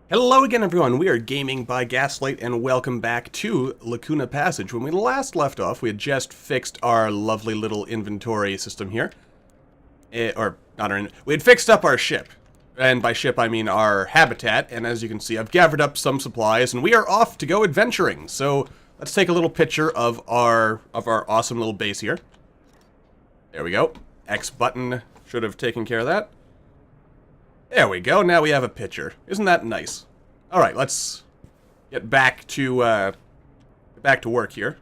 Hello again, everyone. We are Gaming by Gaslight, and welcome back to Lacuna Passage. When we last left off, we had just fixed our lovely little inventory system here. We had fixed up our ship. And by ship, I mean our habitat. And as you can see, I've gathered up some supplies, and we are off to go adventuring. So let's take a little picture of our awesome little base here. There we go. X button should have taken care of that. There we go, now we have a picture. Isn't that nice? Alright, let's get back to work here,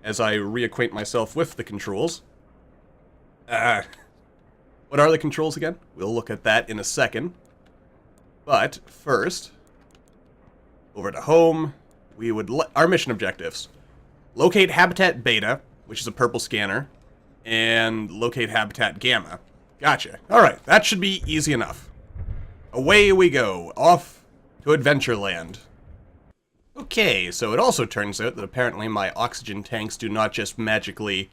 as I reacquaint myself with the controls. What are the controls again? We'll look at that in a second. But, first, over to home, we would our mission objectives. Locate Habitat Beta, which is a purple scanner, and locate Habitat Gamma. Gotcha. Alright, that should be easy enough. Away we go, off to Adventureland. Okay, so it also turns out that apparently my oxygen tanks do not just magically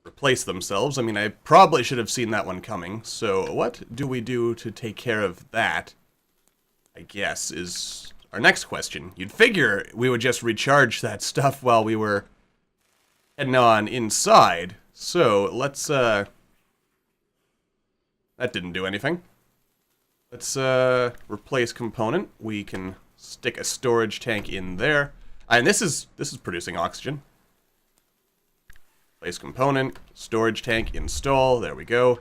replace themselves. I mean, I probably should have seen that one coming. So what do we do to take care of that, I guess, is our next question. You'd figure we would just recharge that stuff while we were heading on inside. So let's, that didn't do anything. Let's replace component. We can stick a storage tank in there. And this is producing oxygen. Replace component, storage tank, install. There we go.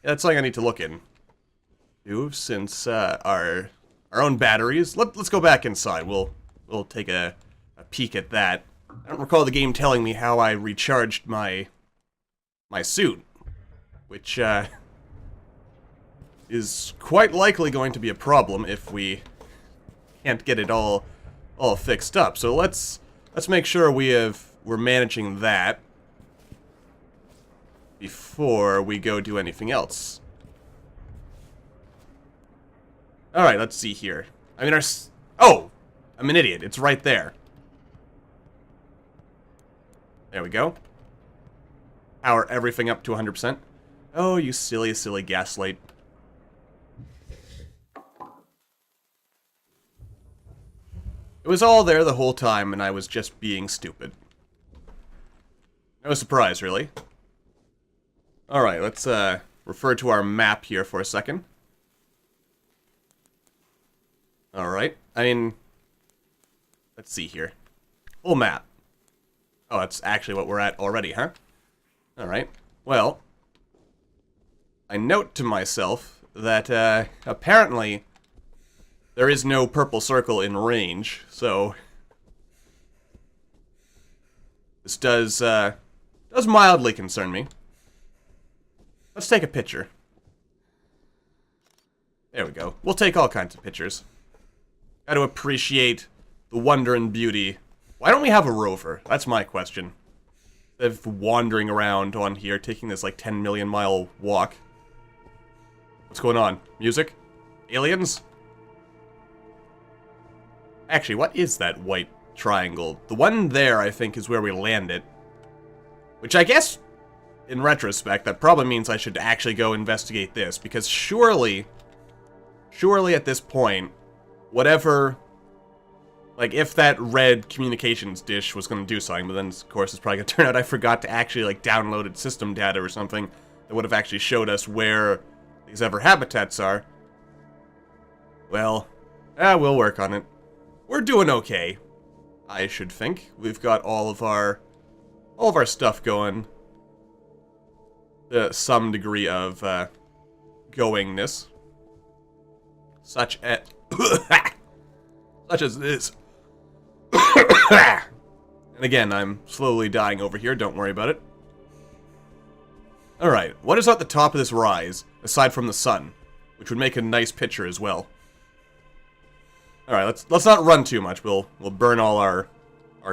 Yeah, that's something I need to look into since our own batteries. Let's go back inside. We'll take a peek at that. I don't recall the game telling me how I recharged my suit, which is quite likely going to be a problem if we can't get it all fixed up. So let's make sure we're managing that before we go do anything else. All right, let's see here. I mean, oh, I'm an idiot. It's right there. There we go. Power everything up to 100%. Oh, you silly, silly Gaslight. It was all there the whole time, and I was just being stupid. No surprise, really. Alright, let's refer to our map here for a second. Alright, I mean, let's see here. Full map. Oh, that's actually what we're at already, huh? Alright, well, I note to myself that apparently there is no purple circle in range, so this does mildly concern me. Let's take a picture. There we go. We'll take all kinds of pictures. Got to appreciate the wonder and beauty. Why don't we have a rover? That's my question. Instead of wandering around on here, taking this like 10 million mile walk. What's going on? Music? Aliens? Actually, what is that white triangle? The one there, I think, is where we landed. Which I guess, in retrospect, that probably means I should actually go investigate this. Because surely at this point, whatever, like, if that red communications dish was going to do something, but then, of course, it's probably going to turn out I forgot to actually, like, downloaded system data or something that would have actually showed us where these other habitats are. Well, we'll work on it. We're doing okay, I should think. We've got all of our stuff going to some degree of goingness, such as this. And again, I'm slowly dying over here. Don't worry about it. All right, what is at the top of this rise aside from the sun, which would make a nice picture as well? All right, let's not run too much. We'll burn all our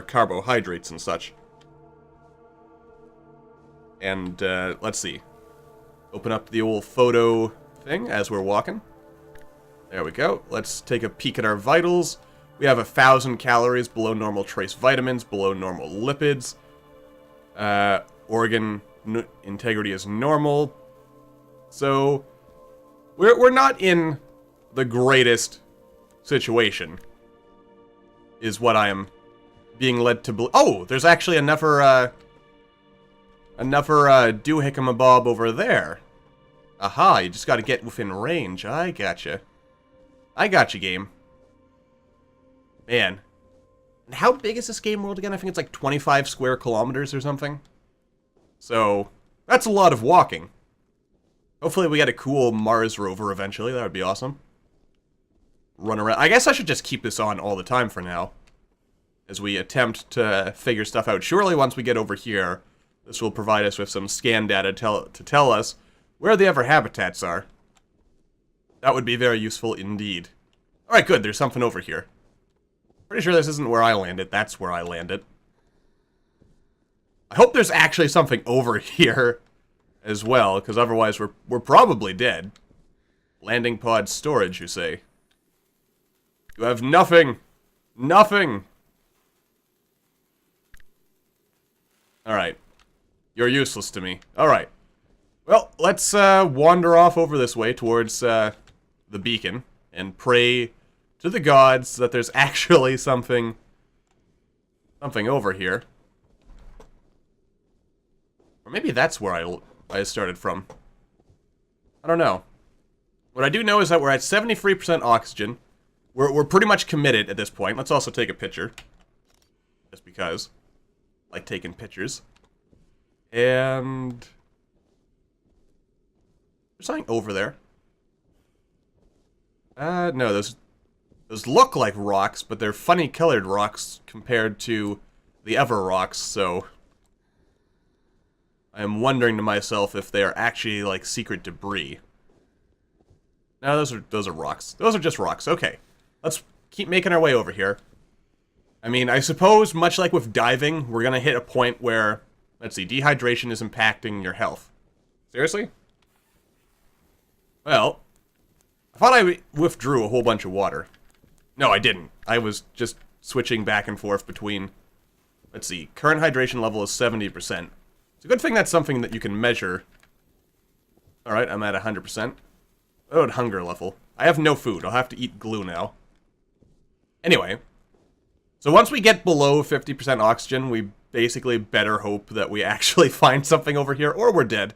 carbohydrates and such. And let's see. Open up the old photo thing as we're walking. There we go. Let's take a peek at our vitals. We have 1,000 calories below normal trace vitamins, below normal lipids. Organ integrity is normal. So we're not in the greatest situation, is what I am being led to believe. Oh, there's actually another doohickamabob over there. Aha, you just gotta get within range. I gotcha. I gotcha, game. Man. And how big is this game world again? I think it's like 25 square kilometers or something. So, that's a lot of walking. Hopefully we get a cool Mars rover eventually. That would be awesome. Run around. I guess I should just keep this on all the time for now, as we attempt to figure stuff out. Surely once we get over here, this will provide us with some scan data to tell us where the other habitats are. That would be very useful indeed. Alright, good. There's something over here. Pretty sure this isn't where I landed. That's where I landed. I hope there's actually something over here as well, because otherwise we're probably dead. Landing pod storage, you say? You have nothing. Nothing. Alright. You're useless to me. Alright. Well, let's wander off over this way towards the beacon and pray to the gods that there's actually something over here. Or maybe that's where I started from. I don't know. What I do know is that we're at 73% oxygen. We're pretty much committed at this point. Let's also take a picture. Just because. I like taking pictures. And there's something over there. No, those look like rocks, but they're funny colored rocks compared to the other rocks, so I am wondering to myself if they are actually like secret debris. No, those are rocks. Those are just rocks. Okay. Let's keep making our way over here. I mean, I suppose, much like with diving, we're gonna hit a point where, let's see, dehydration is impacting your health. Seriously? Well, I thought I withdrew a whole bunch of water. No, I didn't. I was just switching back and forth between, let's see, current hydration level is 70%. It's a good thing that's something that you can measure. Alright, I'm at 100%. Oh, and hunger level. I have no food. I'll have to eat glue now. Anyway. So once we get below 50% oxygen, we basically better hope that we actually find something over here, or we're dead.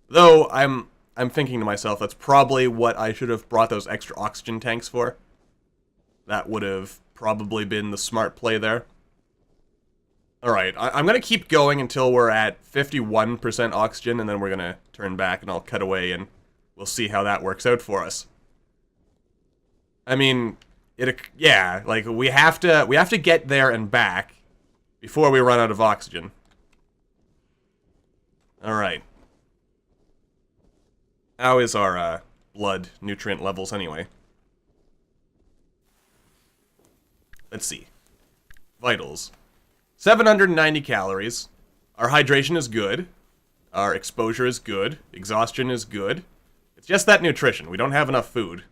Though, I'm thinking to myself, that's probably what I should have brought those extra oxygen tanks for. That would have probably been the smart play there. Alright, I'm gonna keep going until we're at 51% oxygen, and then we're gonna turn back and I'll cut away and we'll see how that works out for us. I mean, yeah, like we have to get there and back before we run out of oxygen. Alright. How is our blood nutrient levels anyway? Let's see. Vitals. 790 calories. Our hydration is good. Our exposure is good. Exhaustion is good. It's just that nutrition. We don't have enough food.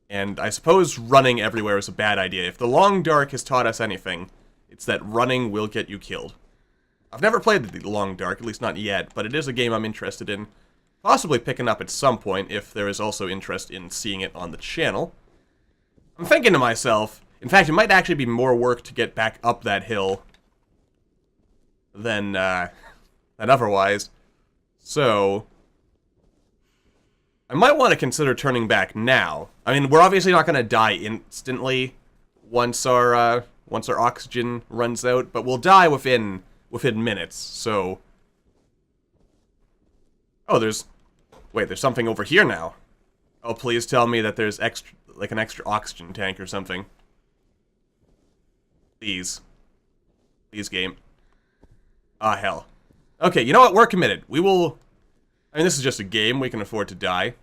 And I suppose running everywhere is a bad idea. If the Long Dark has taught us anything, it's that running will get you killed. I've never played the Long Dark, at least not yet, but it is a game I'm interested in possibly picking up at some point if there is also interest in seeing it on the channel. I'm thinking to myself, in fact, it might actually be more work to get back up that hill than otherwise. So I might want to consider turning back now. I mean, we're obviously not going to die instantly once our oxygen runs out, but we'll die within minutes. So, oh, there's something over here now. Oh, please tell me that there's an extra oxygen tank or something. Please, game. Ah, hell. Okay, you know what? We're committed. We will. I mean, this is just a game. We can afford to die.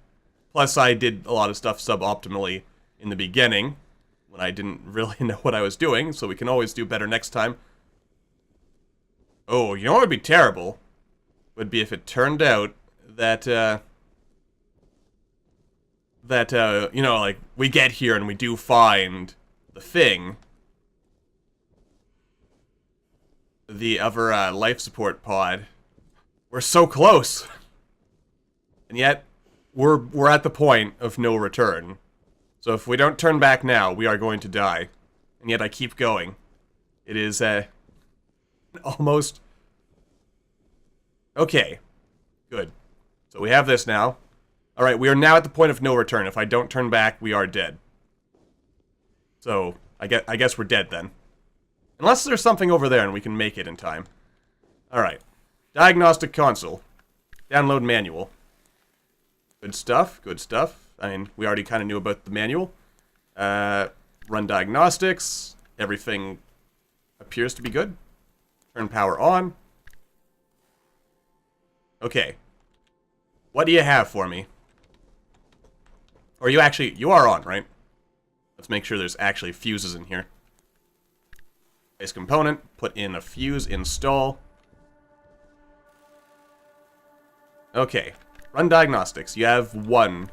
Plus, I did a lot of stuff suboptimally in the beginning, when I didn't really know what I was doing, so we can always do better next time. Oh, you know what would be terrible? Would be if it turned out that, you know, like, we get here and we do find the thing. The other, life support pod. We're so close! And yet, we're at the point of no return. So if we don't turn back now, we are going to die. And yet I keep going. It is, almost... Okay. Good. So we have this now. Alright, we are now at the point of no return. If I don't turn back, we are dead. So, I guess we're dead then. Unless there's something over there and we can make it in time. Alright. Diagnostic console. Download manual. Good stuff, good stuff. I mean, we already kind of knew about the manual. Run diagnostics. Everything appears to be good. Turn power on. Okay. What do you have for me? Or you are on, right? Let's make sure there's actually fuses in here. Base component, put in a fuse, install. Okay. Run diagnostics. You have one.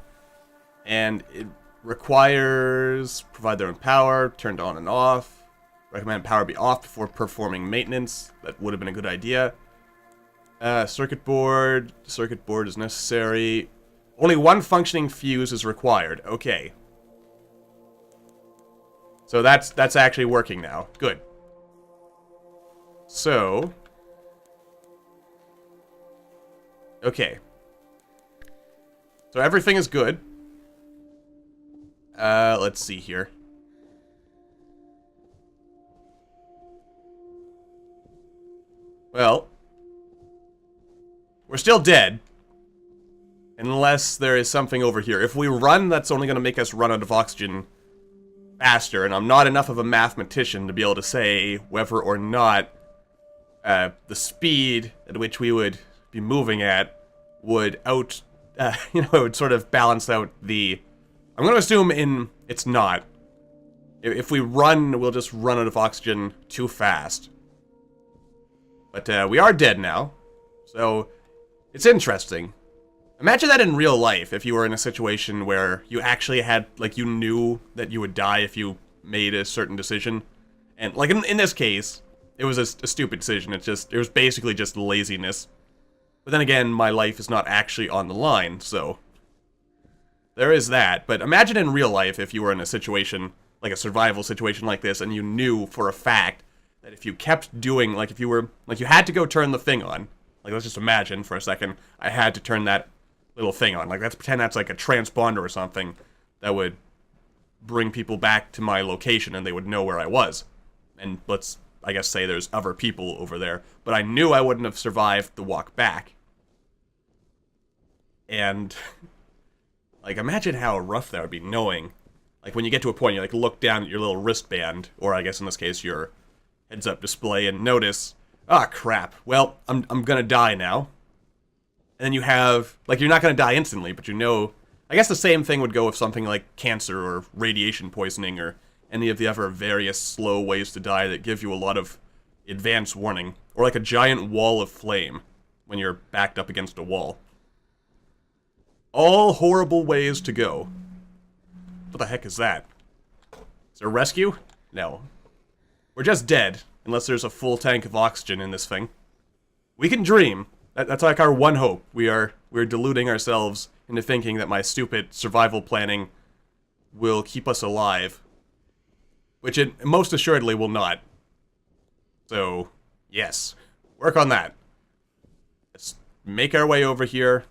And it requires provide their own power, turned on and off. Recommend power be off before performing maintenance. That would have been a good idea. Circuit board is necessary. Only one functioning fuse is required. Okay. So that's actually working now. Good. So. Okay. So everything is good. Let's see here. Well, we're still dead. Unless there is something over here. If we run, that's only going to make us run out of oxygen faster. And I'm not enough of a mathematician to be able to say whether or not the speed at which we would be moving at would it would sort of balance out the... I'm going to assume it's not. If we run, we'll just run out of oxygen too fast. But we are dead now. So, it's interesting. Imagine that in real life, if you were in a situation where you actually had, like, you knew that you would die if you made a certain decision. And, like, in this case, it was a stupid decision. It was basically just laziness. But then again, my life is not actually on the line, so... There is that, but imagine in real life if you were in a situation, like a survival situation like this, and you knew for a fact that if you kept doing, like if you were, like you had to go turn the thing on, like let's just imagine for a second, I had to turn that little thing on, like let's pretend that's like a transponder or something that would bring people back to my location and they would know where I was. And let's, I guess, say there's other people over there, but I knew I wouldn't have survived the walk back. And... Like, imagine how rough that would be, knowing, like, when you get to a point, you, like, look down at your little wristband, or I guess in this case, your heads-up display, and notice, ah, crap, well, I'm gonna die now. And then you have, like, you're not gonna die instantly, but you know, I guess the same thing would go with something like cancer, or radiation poisoning, or any of the other various slow ways to die that give you a lot of advance warning, or like a giant wall of flame, when you're backed up against a wall. All horrible ways to go. What the heck is that? Is there a rescue? No. We're just dead, unless there's a full tank of oxygen in this thing. We can dream. That's like our one hope. We're deluding ourselves into thinking that my stupid survival planning will keep us alive. Which it most assuredly will not. So, yes. Work on that. Let's make our way over here.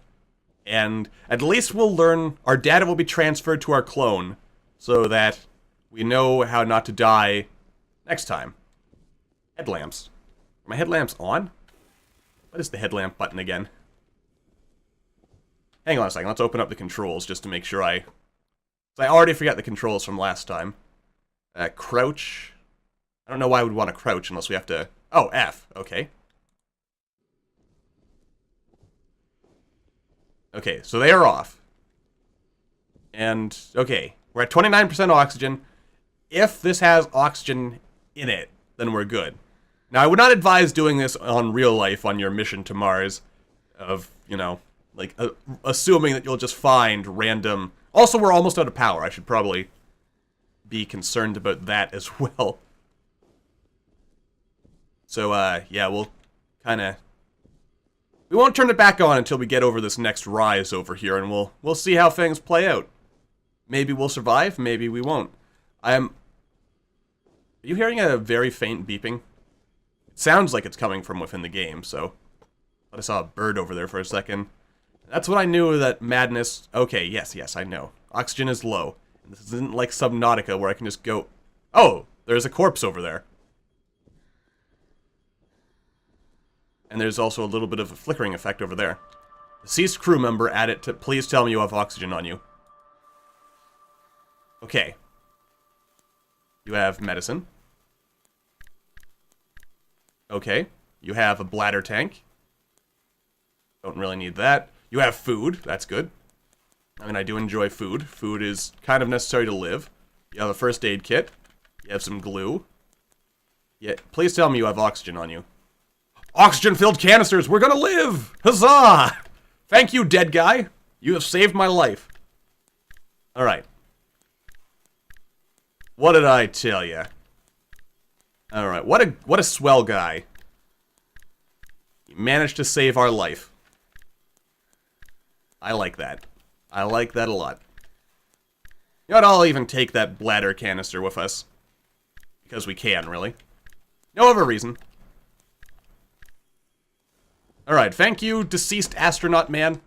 And at least we'll learn, our data will be transferred to our clone, so that we know how not to die next time. Headlamps. Are my headlamps on? What is the headlamp button again? Hang on a second, let's open up the controls just to make sure I already forgot the controls from last time. Crouch. I don't know why we'd want to crouch unless we have to... Oh, F. Okay. Okay, so they are off. And, okay, we're at 29% oxygen. If this has oxygen in it, then we're good. Now, I would not advise doing this on real life on your mission to Mars of, you know, like, assuming that you'll just find random... Also, we're almost out of power. I should probably be concerned about that as well. So, yeah, we'll kind of We won't turn it back on until we get over this next rise over here, and we'll see how things play out. Maybe we'll survive, maybe we won't. Are you hearing a very faint beeping? It sounds like it's coming from within the game, so... I saw a bird over there for a second. That's when I knew that madness... Okay, yes, I know. Oxygen is low. And this isn't like Subnautica where I can just go... Oh, there's a corpse over there. And there's also a little bit of a flickering effect over there. Deceased crew member added to... Please tell me you have oxygen on you. Okay. You have medicine. Okay. You have a bladder tank. Don't really need that. You have food. That's good. I mean, I do enjoy food. Food is kind of necessary to live. You have a first aid kit. You have some glue. Yeah, please tell me you have oxygen on you. Oxygen-filled canisters! We're gonna live! Huzzah! Thank you, dead guy. You have saved my life. Alright. What did I tell you? Alright, what a swell guy. He managed to save our life. I like that. I like that a lot. You know what, I'll even take that bladder canister with us. Because we can, really. No other reason. Alright, thank you, deceased astronaut man.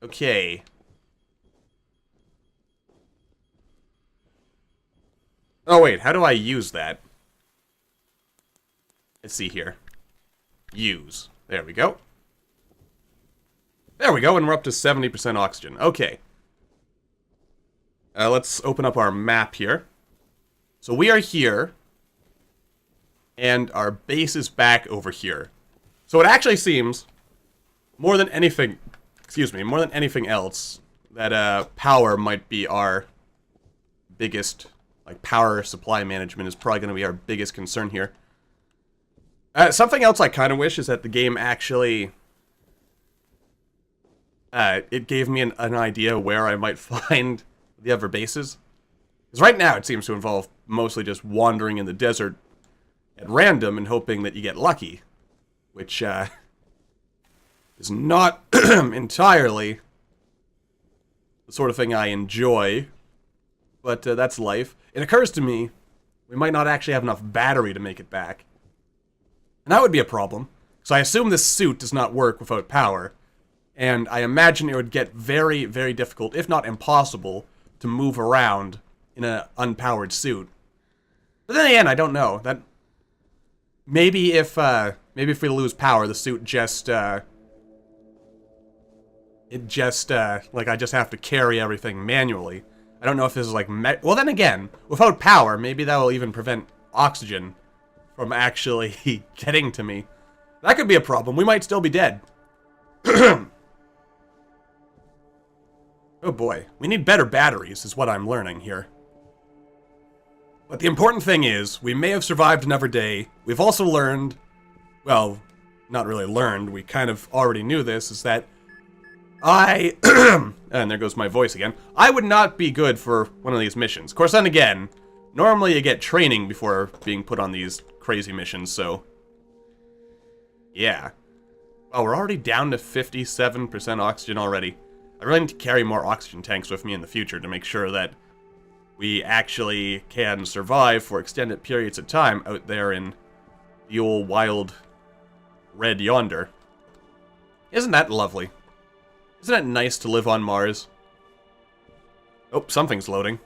Okay. Oh wait, how do I use that? Let's see here. Use. There we go. There we go, and we're up to 70% oxygen. Okay. Let's open up our map here. So we are here. And our base is back over here. So it actually seems, more than anything, more than anything else, that power might be our biggest, like power supply management is probably going to be our biggest concern here. Something else I kind of wish is that the game actually, it gave me an idea where I might find the other bases. Because right now it seems to involve mostly just wandering in the desert at random and hoping that you get lucky, which is not entirely the sort of thing I enjoy, but that's life. It occurs to me we might not actually have enough battery to make it back, and that would be a problem, so I assume this suit does not work without power, and I imagine it would get very, very difficult, if not impossible, to move around in an unpowered suit. But then again, I don't know. Maybe if we lose power, the suit just, like, I just have to carry everything manually. I don't know if this is, like, well, then again, without power, maybe that will even prevent oxygen from actually getting to me. That could be a problem. We might still be dead. Oh boy. We need better batteries, is what I'm learning here. But the important thing is, we may have survived another day. We've also learned, well, not really learned, we kind of already knew this, is that and there goes my voice again, I would not be good for one of these missions. Of course, then again, normally you get training before being put on these crazy missions, so... yeah. Oh, we're already down to 57% oxygen already. I really need to carry more oxygen tanks with me in the future to make sure that we actually can survive for extended periods of time out there in the old wild red yonder. Isn't that lovely? Isn't it nice to live on Mars? Oh, something's loading.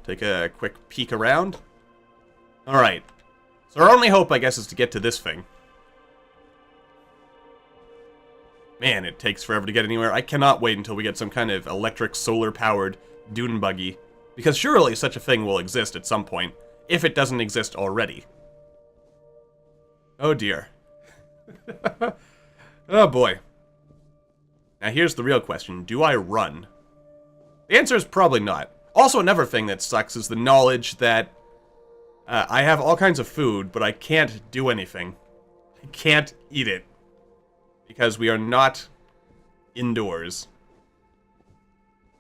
Take a quick peek around. Alright. So our only hope, I guess, is to get to this thing. Man, it takes forever to get anywhere. I cannot wait until we get some kind of electric, solar-powered dune buggy. Because surely such a thing will exist at some point, if it doesn't exist already. Oh dear. Oh boy. Now here's the real question. Do I run? The answer is probably not. Also, another thing that sucks is the knowledge that I have all kinds of food, but I can't do anything. I can't eat it. Because we are not indoors.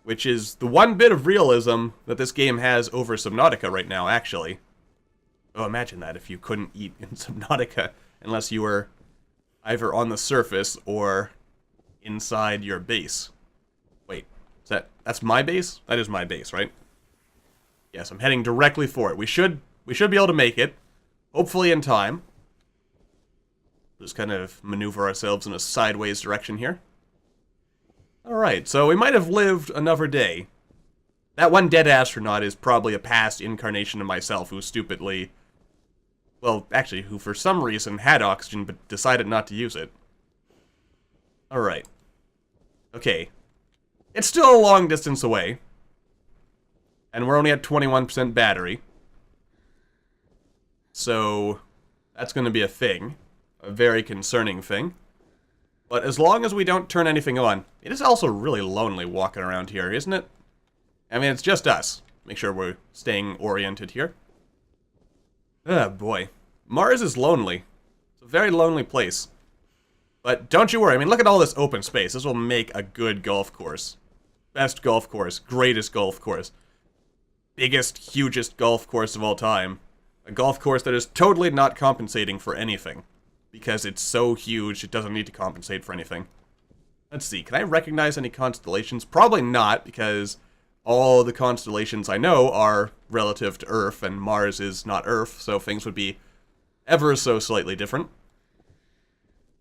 Which is the one bit of realism that this game has over Subnautica right now, actually. Oh, imagine that if you couldn't eat in Subnautica unless you were either on the surface or inside your base. Wait, that's my base? That is my base, right? Yes, I'm heading directly for it. We should be able to make it, hopefully in time. Just kind of maneuver ourselves in a sideways direction here. Alright, so we might have lived another day. That one dead astronaut is probably a past incarnation of myself who stupidly... Well, actually, who for some reason had oxygen but decided not to use it. Alright. Okay. It's still a long distance away. And we're only at 21% battery. So, that's going to be a thing. A very concerning thing. But as long as we don't turn anything on, it is also really lonely walking around here, isn't it? I mean, it's just us. Make sure we're staying oriented here. Oh boy. Mars is lonely. It's a very lonely place. But don't you worry, I mean, look at all this open space. This will make a good golf course. Best golf course. Greatest golf course. Biggest, hugest golf course of all time. A golf course that is totally not compensating for anything. Because it's so huge, it doesn't need to compensate for anything. Let's see, can I recognize any constellations? Probably not, because all the constellations I know are relative to Earth, and Mars is not Earth, so things would be ever so slightly different.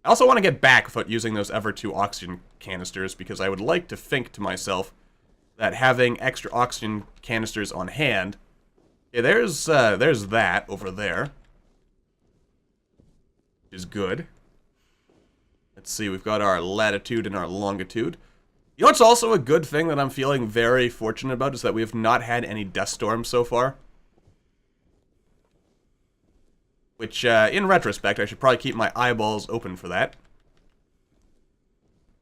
I also want to get back without using those ever two oxygen canisters, because I would like to think to myself that having extra oxygen canisters on hand... Yeah, there's that over there. Which is good. Let's see, we've got our latitude and our longitude. You know what's also a good thing that I'm feeling very fortunate about is that we have not had any dust storms so far. Which, in retrospect, I should probably keep my eyeballs open for that.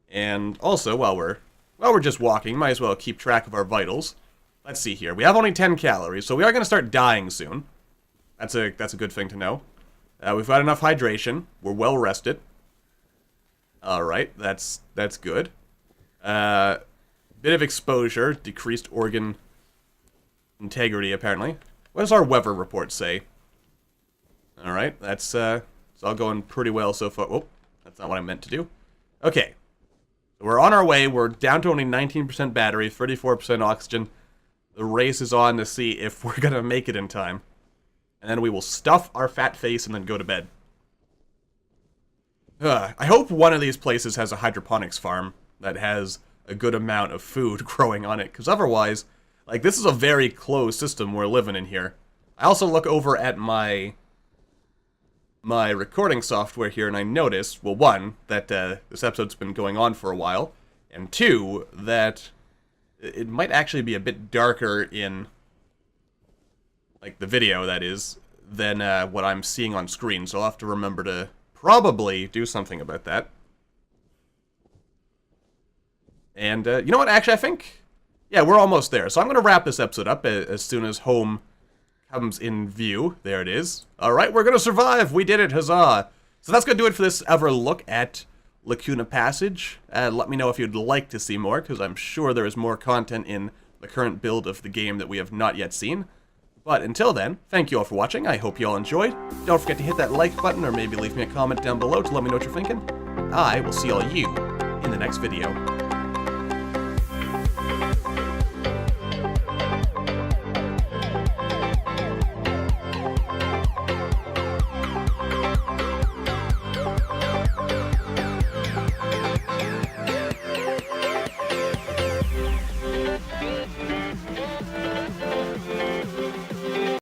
And also, while we're just walking, might as well keep track of our vitals. Let's see here. We have only 10 calories, so we are going to start dying soon. That's a good thing to know. We've got enough hydration. We're well rested. Alright, that's good. Bit of exposure, decreased organ integrity, apparently. What does our weather report say? Alright, it's all going pretty well so far. Oh, that's not what I meant to do. Okay. So we're on our way. We're down to only 19% battery, 34% oxygen. The race is on to see if we're going to make it in time. And then we will stuff our fat face and then go to bed. I hope one of these places has a hydroponics farm that has a good amount of food growing on it, because otherwise, like, this is a very closed system we're living in here. I also look over at my recording software here, and I notice, well, one, that this episode's been going on for a while, and two, that it might actually be a bit darker in, like, the video, that is, than what I'm seeing on screen, so I'll have to remember to probably do something about that. And, you know what, actually, I think, yeah, we're almost there, so I'm going to wrap this episode up as soon as home comes in view. There it is. Alright, we're going to survive! We did it! Huzzah! So that's going to do it for this ever look at Lacuna Passage. Let me know if you'd like to see more, because I'm sure there is more content in the current build of the game that we have not yet seen. But until then, thank you all for watching. I hope you all enjoyed. Don't forget to hit that like button, or maybe leave me a comment down below to let me know what you're thinking. I will see all you in the next video.